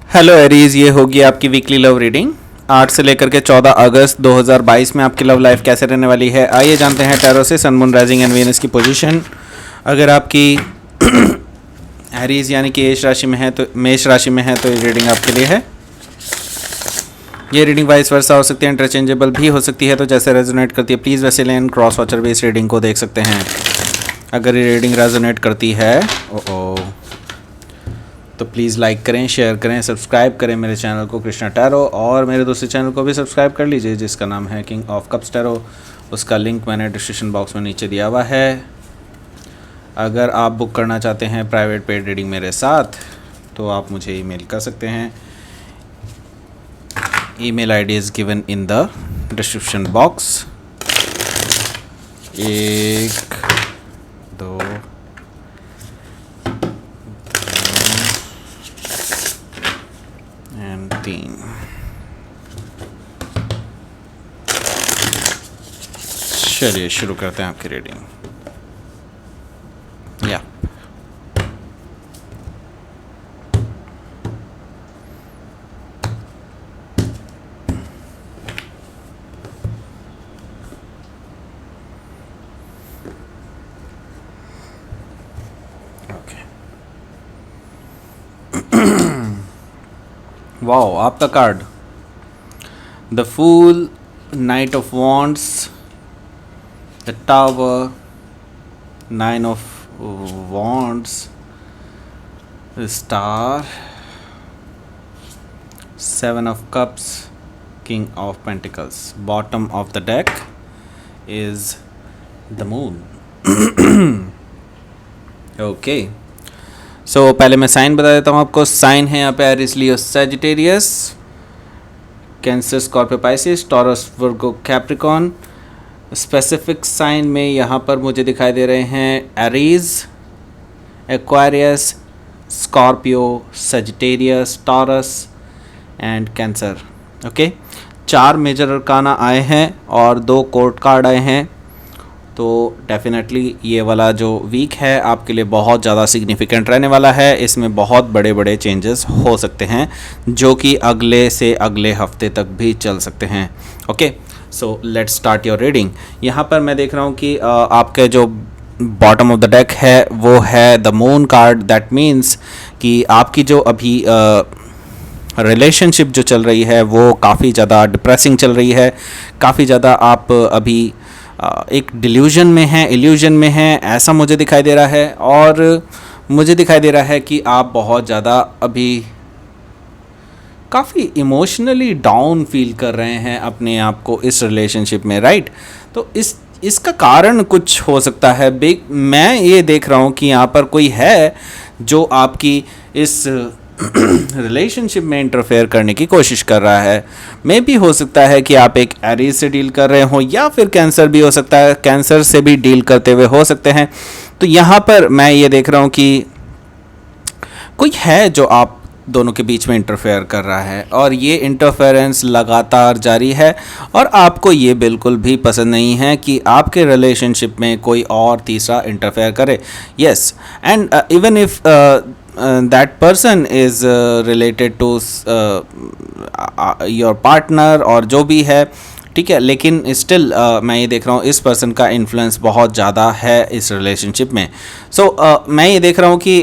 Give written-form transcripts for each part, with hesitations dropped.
Hello Aries, ये होगी आपकी वीकली लव रीडिंग 8 से लेकर के 14 अगस्त 2022 में आपकी लव लाइफ कैसे रहने वाली है। आइए जानते हैं टैरो से सन, मून, राइजिंग एंड वीनस की पोजीशन। अगर आपकी एरीज यानी कि मेष राशि में है तो ये रीडिंग आपके लिए है। ये रीडिंग वाइस वर्सा हो सकती है, इंटरचेंजेबल भी हो सकती है, तो जैसे रेजोनेट करती है प्लीज़ वैसे लें। क्रॉस वॉचर भी इस रीडिंग को देख सकते हैं। अगर ये रीडिंग रेजोनेट करती है तो प्लीज़ लाइक करें, शेयर करें, सब्सक्राइब करें मेरे चैनल को कृष्णा टैरो, और मेरे दूसरे चैनल को भी सब्सक्राइब कर लीजिए जिसका नाम है किंग ऑफ कप्स टैरो। उसका लिंक मैंने डिस्क्रिप्शन बॉक्स में नीचे दिया हुआ है। अगर आप बुक करना चाहते हैं प्राइवेट पेड रीडिंग मेरे साथ तो आप मुझे ईमेल कर सकते हैं। Email ID is given in the description box. 1 2 3। चलिए शुरू करते हैं आपकी रीडिंग। या वाओ, आपका card the fool, knight of wands, the tower, 9 of wands, star, 7 of cups, king of pentacles. Bottom of the deck is the moon. Okay, so पहले मैं sign बता देता हूँ आपको। साइन है यहाँ पे Aries, Leo, Sagittarius, Cancer, Scorpio, Pisces, Taurus, Virgo, Capricorn. Specific sign में यहाँ पर मुझे दिखाई दे रहे हैं Aries, Aquarius, Scorpio, Sagittarius, Taurus and Cancer. Okay, 4 major arcana आए हैं और 2 कोर्ट कार्ड आए हैं। तो डेफिनेटली ये वाला जो वीक है आपके लिए बहुत ज़्यादा सिग्निफिकेंट रहने वाला है। इसमें बहुत बड़े बड़े चेंजेस हो सकते हैं जो कि अगले से अगले हफ्ते तक भी चल सकते हैं। Okay, so let's start your reading. यहाँ पर मैं देख रहा हूँ कि आपके जो बॉटम ऑफ द डेक है वो है the moon card. That means कि आपकी जो अभी रिलेशनशिप जो चल रही है वो काफ़ी ज़्यादा डिप्रेसिंग चल रही है। काफ़ी ज़्यादा आप अभी एक डिल्यूजन में है, इल्यूजन में है, ऐसा मुझे दिखाई दे रहा है। और मुझे दिखाई दे रहा है कि आप बहुत ज़्यादा अभी काफ़ी इमोशनली डाउन फील कर रहे हैं अपने आप को इस रिलेशनशिप में, राइट। तो इसका कारण कुछ हो सकता है। मैं ये देख रहा हूँ कि यहाँ पर कोई है जो आपकी इस रिलेशनशिप में इंटरफेयर करने की कोशिश कर रहा है। मे भी हो सकता है कि आप एक एरीज से डील कर रहे हो, या फिर कैंसर भी हो सकता है, कैंसर से भी डील करते हुए हो सकते हैं। तो यहाँ पर मैं ये देख रहा हूँ कि कोई है जो आप दोनों के बीच में इंटरफेयर कर रहा है, और ये इंटरफेरेंस लगातार जारी है। और आपको ये बिल्कुल भी पसंद नहीं है कि आपके रिलेशनशिप में कोई और तीसरा इंटरफेयर करे। Yes, and even if that person is related to your partner और जो भी है, ठीक है, लेकिन स्टिल मैं ये देख रहा हूँ इस पर्सन का इन्फ्लुएंस बहुत ज़्यादा है इस रिलेशनशिप में। सो मैं ये देख रहा हूँ कि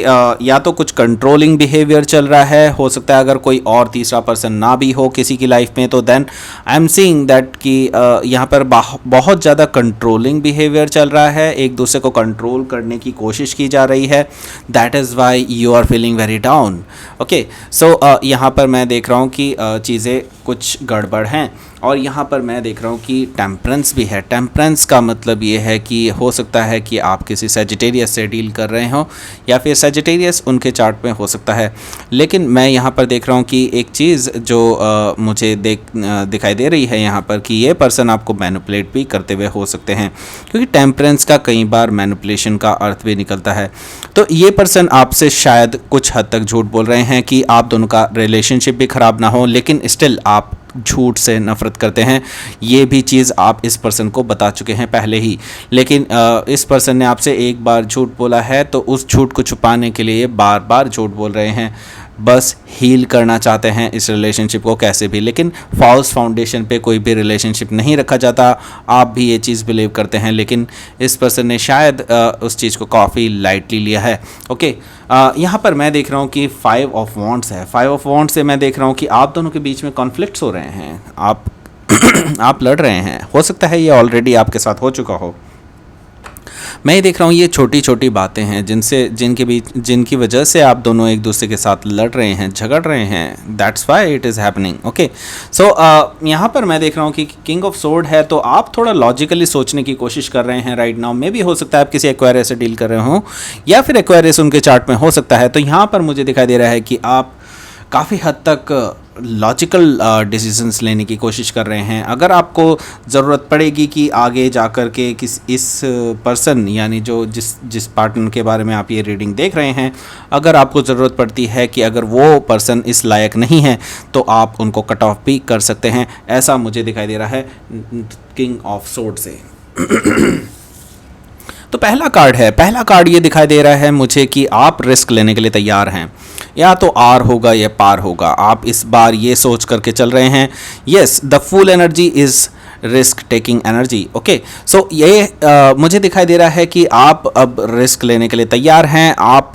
या तो कुछ कंट्रोलिंग बिहेवियर चल रहा है, हो सकता है अगर कोई और तीसरा पर्सन ना भी हो किसी की लाइफ में, तो then I am seeing that कि यहाँ पर बहुत ज़्यादा कंट्रोलिंग बिहेवियर चल रहा है, एक दूसरे को कंट्रोल करने की कोशिश की जा रही है। That is why you are feeling very down. Okay, so यहाँ पर मैं देख रहा हूँ कि चीज़ें कुछ गड़बड़ हैं। और यहाँ पर मैं देख रहा हूँ कि टेम्परेंस भी है। टेम्परेंस का मतलब ये है कि हो सकता है कि आप किसी सैजिटेरियस से डील कर रहे हो, या फिर सैजिटेरियस उनके चार्ट में हो सकता है। लेकिन मैं यहाँ पर देख रहा हूँ कि एक चीज़ जो मुझे दिखाई दे रही है यहाँ पर, कि ये पर्सन आपको मैनिपुलेट भी करते हुए हो सकते हैं, क्योंकि टेम्परेंस का कई बार मैनिपुलेशन का अर्थ भी निकलता है। तो ये पर्सन आपसे शायद कुछ हद तक झूठ बोल रहे हैं कि आप दोनों का रिलेशनशिप भी ख़राब ना हो, लेकिन स्टिल आप झूठ से नफ़रत करते हैं। ये भी चीज़ आप इस पर्सन को बता चुके हैं पहले ही, लेकिन इस पर्सन ने आपसे एक बार झूठ बोला है, तो उस झूठ को छुपाने के लिए बार बार झूठ बोल रहे हैं। बस हील करना चाहते हैं इस रिलेशनशिप को कैसे भी, लेकिन फॉल्स फाउंडेशन पे कोई भी रिलेशनशिप नहीं रखा जाता। आप भी ये चीज़ बिलीव करते हैं, लेकिन इस पर्सन ने शायद उस चीज़ को काफ़ी लाइटली लिया है। ओके, यहाँ पर मैं देख रहा हूँ कि 5 ऑफ वॉन्ड्स है। 5 ऑफ वॉन्ड्स से मैं देख रहा हूँ कि आप दोनों के बीच में कॉन्फ्लिक्ट्स हो रहे हैं, आप आप लड़ रहे हैं। हो सकता है ये ऑलरेडी आपके साथ हो चुका हो। मैं ये देख रहा हूँ ये छोटी छोटी बातें हैं जिनकी वजह से आप दोनों एक दूसरे के साथ लड़ रहे हैं, झगड़ रहे हैं। That's why it is happening. Okay, so यहाँ पर मैं देख रहा हूँ कि किंग ऑफ सोर्ड है, तो आप थोड़ा लॉजिकली सोचने की कोशिश कर रहे हैं राइट नाउ। मे भी हो सकता है आप किसी एक्वायरियस से डील कर रहे हो, या फिर एक्वायरियस उनके चार्ट में हो सकता है। तो यहाँ पर मुझे दिखाई दे रहा है कि आप काफ़ी हद तक लॉजिकल डिसीजंस लेने की कोशिश कर रहे हैं। अगर आपको ज़रूरत पड़ेगी कि आगे जाकर के इस पर्सन यानी जो जिस पार्टनर के बारे में आप ये रीडिंग देख रहे हैं, अगर आपको ज़रूरत पड़ती है कि अगर वो पर्सन इस लायक नहीं है तो आप उनको कट ऑफ भी कर सकते हैं, ऐसा मुझे दिखाई दे रहा है किंग ऑफ सोर्ड से। तो पहला कार्ड ये दिखाई दे रहा है मुझे कि आप रिस्क लेने के लिए तैयार हैं। या तो आर होगा या पार होगा। आप इस बार ये सोच करके चल रहे हैं, yes the full energy is risk taking energy. Okay, so ये मुझे दिखाई दे रहा है कि आप अब रिस्क लेने के लिए तैयार हैं, आप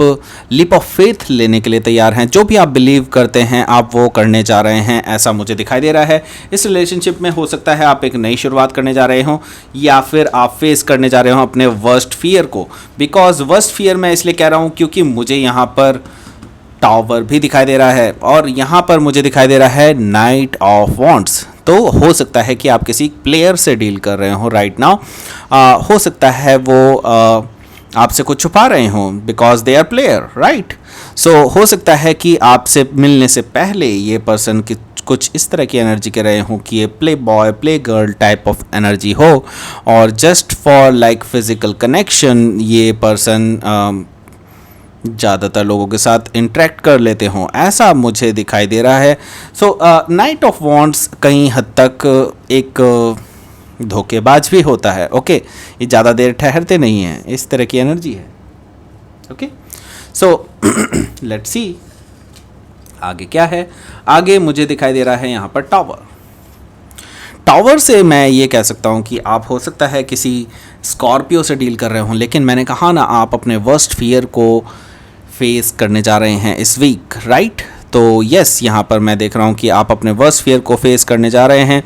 लीप ऑफ फेथ लेने के लिए तैयार हैं। जो भी आप बिलीव करते हैं आप वो करने जा रहे हैं, ऐसा मुझे दिखाई दे रहा है। इस रिलेशनशिप में हो सकता है आप एक नई शुरुआत करने जा रहे हो, या फिर आप फेस करने जा रहे हो अपने वर्स्ट फियर को। बिकॉज वर्स्ट फियर मैं इसलिए कह रहा हूँ क्योंकि मुझे यहाँ पर टावर भी दिखाई दे रहा है और यहाँ पर मुझे दिखाई दे रहा है नाइट ऑफ वॉन्ड्स। तो हो सकता है कि आप किसी प्लेयर से डील कर रहे हो राइट नाउ। हो सकता है वो आपसे कुछ छुपा रहे हो because they are player, right. So हो सकता है कि आपसे मिलने से पहले ये पर्सन की कुछ इस तरह की एनर्जी के रहे हो कि ये play boy play girl type of energy हो, और just for like physical connection ये पर्सन ज़्यादातर लोगों के साथ इंटरेक्ट कर लेते हों, ऐसा मुझे दिखाई दे रहा है। सो नाइट ऑफ वॉन्ड्स कहीं हद तक एक धोखेबाज भी होता है। ओके, ये ज़्यादा देर ठहरते नहीं हैं, इस तरह की एनर्जी है। ओके, सो लेट्स सी आगे क्या है। आगे मुझे दिखाई दे रहा है यहाँ पर टावर से मैं ये कह सकता हूँ कि आप हो सकता है किसी स्कॉर्पियो से डील कर रहे हो, लेकिन मैंने कहा ना आप अपने वर्स्ट फियर को फेस करने जा रहे हैं इस वीक, राइट। तो यस, यहाँ पर मैं देख रहा हूँ कि आप अपने वर्स्ट फियर को फेस करने जा रहे हैं,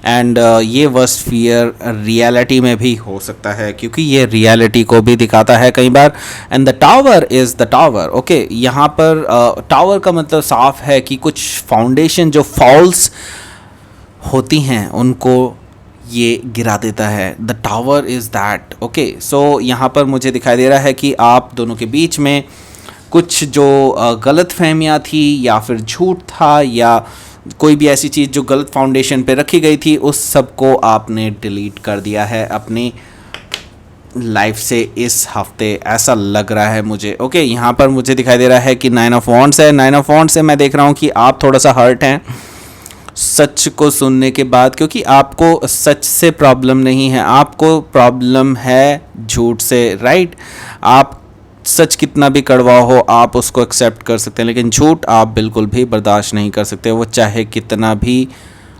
एंड ये वर्स्ट फियर रियलिटी में भी हो सकता है क्योंकि ये रियलिटी को भी दिखाता है कई बार। And the tower is the tower. Okay, यहाँ पर टावर का मतलब साफ है कि कुछ फाउंडेशन जो फॉल्स होती हैं उनको ये गिरा देता है। The tower is that. Okay, so यहाँ पर मुझे दिखाई दे रहा है कि आप दोनों के बीच में कुछ जो गलत फहमियाँ थी या फिर झूठ था या कोई भी ऐसी चीज़ जो गलत फाउंडेशन पे रखी गई थी, उस सब को आपने डिलीट कर दिया है अपनी लाइफ से इस हफ्ते, ऐसा लग रहा है मुझे। ओके, यहाँ पर मुझे दिखाई दे रहा है कि 9 ऑफ वॉन्ड्स है। 9 ऑफ वॉन्ड्स से मैं देख रहा हूँ कि आप थोड़ा सा हर्ट हैं सच को सुनने के बाद, क्योंकि आपको सच से प्रॉब्लम नहीं है, आपको प्रॉब्लम है झूठ से, राइट। आप सच कितना भी कड़वा हो आप उसको एक्सेप्ट कर सकते हैं, लेकिन झूठ आप बिल्कुल भी बर्दाश्त नहीं कर सकते, वो चाहे कितना भी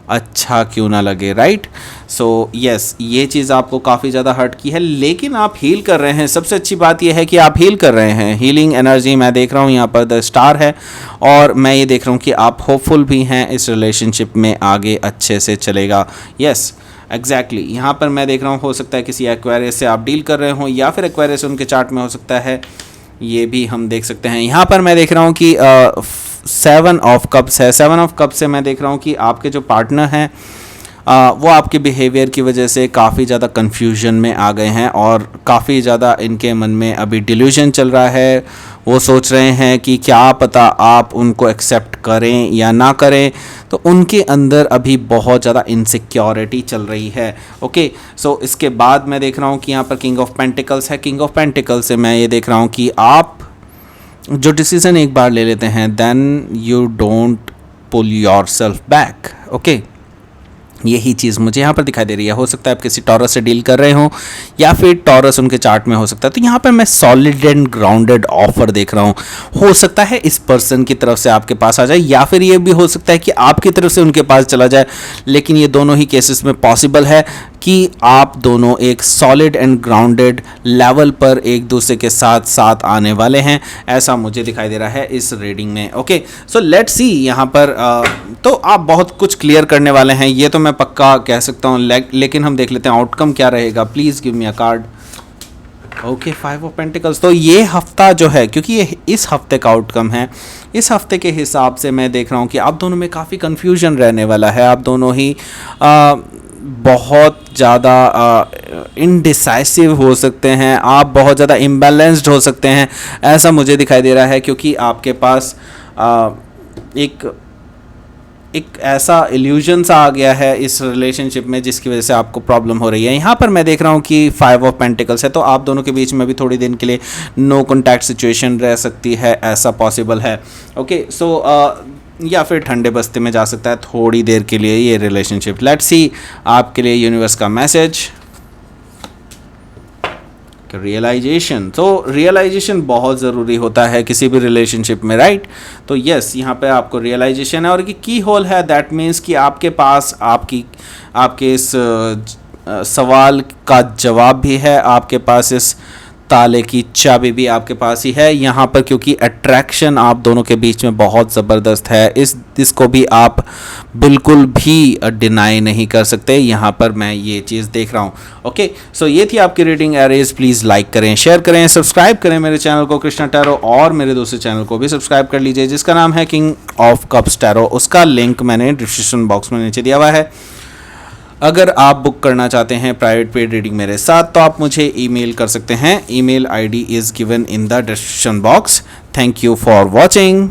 अच्छा क्यों ना लगे, राइट। सो यस, ये चीज़ आपको काफ़ी ज़्यादा हर्ट की है, लेकिन आप हील कर रहे हैं। सबसे अच्छी बात यह है कि आप हील कर रहे हैं। हीलिंग एनर्जी मैं देख रहा हूँ यहाँ पर द स्टार है, और मैं ये देख रहा हूँ कि आप होपफुल भी हैं, इस रिलेशनशिप में आगे अच्छे से चलेगा। यस एग्जैक्टली, यहाँ पर मैं देख रहा हूँ हो सकता है किसी एक्वेरियस से आप डील कर रहे हो, या फिर एक्वेरियस उनके चार्ट में हो सकता है, ये भी हम देख सकते हैं। यहाँ पर मैं देख रहा हूँ कि 7 ऑफ कप्स है। 7 ऑफ कप्स से मैं देख रहा हूँ कि आपके जो पार्टनर हैं वो आपके बिहेवियर की वजह से काफ़ी ज़्यादा कन्फ्यूजन में आ गए हैं, और काफ़ी ज़्यादा इनके मन में अभी डिल्यूजन चल रहा है। वो सोच रहे हैं कि क्या पता आप उनको एक्सेप्ट करें या ना करें, तो उनके अंदर अभी बहुत ज़्यादा इनसिक्योरिटी चल रही है। ओके, सो इसके बाद मैं देख रहा हूँ कि यहाँ पर किंग ऑफ पेंटिकल्स है। किंग ऑफ पेंटिकल्स से मैं ये देख रहा हूँ कि आप जो डिसीज़न एक बार ले लेते हैं then you don't pull yourself back. Okay, यही चीज़ मुझे यहाँ पर दिखाई दे रही है। हो सकता है आप किसी टॉरस से डील कर रहे हो या फिर टॉरस उनके चार्ट में हो सकता है। तो यहाँ पर मैं सॉलिड एंड ग्राउंडेड ऑफर देख रहा हूँ। हो सकता है इस पर्सन की तरफ से आपके पास आ जाए या फिर ये भी हो सकता है कि आपकी तरफ से उनके पास चला जाए, लेकिन ये दोनों ही केसेस में पॉसिबल है कि आप दोनों एक सॉलिड एंड ग्राउंडेड लेवल पर एक दूसरे के साथ साथ आने वाले हैं, ऐसा मुझे दिखाई दे रहा है इस रीडिंग में। ओके, सो लेट्स सी यहाँ पर तो आप बहुत कुछ क्लियर करने वाले हैं, ये तो मैं पक्का कह सकता हूँ, लेकिन हम देख लेते हैं आउटकम क्या रहेगा। Please give me a card. Okay, 5 of pentacles. तो ये हफ्ता जो है, क्योंकि ये इस हफ्ते का आउटकम है, इस हफ्ते के हिसाब से मैं देख रहा हूँ कि आप दोनों में काफ़ी कन्फ्यूजन रहने वाला है। आप दोनों ही बहुत ज़्यादा इनडिसाइसिव हो सकते हैं, आप बहुत ज़्यादा इम्बैलेंस्ड हो सकते हैं, ऐसा मुझे दिखाई दे रहा है, क्योंकि आपके पास एक ऐसा इल्यूजन सा आ गया है इस रिलेशनशिप में जिसकी वजह से आपको प्रॉब्लम हो रही है। यहाँ पर मैं देख रहा हूँ कि 5 ऑफ पेंटिकल्स है, तो आप दोनों के बीच में भी थोड़ी दिन के लिए नो कॉन्टैक्ट सिचुएशन रह सकती है, ऐसा पॉसिबल है। ओके, सो या फिर ठंडे बस्ते में जा सकता है थोड़ी देर के लिए ये रिलेशनशिप। लेट्स सी आपके लिए यूनिवर्स का मैसेज। रियलाइजेशन, तो रियलाइजेशन बहुत ज़रूरी होता है किसी भी रिलेशनशिप में, राइट? तो यस, यहाँ पे आपको रियलाइजेशन है और ये की होल है। दैट मीन्स कि आपके पास आपके इस सवाल का जवाब भी है, आपके पास इस ताले की चाबी भी आपके पास ही है यहाँ पर, क्योंकि अट्रैक्शन आप दोनों के बीच में बहुत ज़बरदस्त है। इसको भी आप बिल्कुल भी डिनाई नहीं कर सकते, यहाँ पर मैं ये चीज़ देख रहा हूँ। ओके, सो ये थी आपकी रीडिंग एरीज। प्लीज़ लाइक करें, शेयर करें, सब्सक्राइब करें मेरे चैनल को कृष्णा टैरो, और मेरे दूसरे चैनल को भी सब्सक्राइब कर लीजिए जिसका नाम है किंग ऑफ कप्स टैरो। उसका लिंक मैंने डिस्क्रिप्शन बॉक्स में नीचे दिया हुआ है। अगर आप बुक करना चाहते हैं प्राइवेट पेड रीडिंग मेरे साथ, तो आप मुझे ईमेल कर सकते हैं। Email ID is given in the description box. Thank you for watching.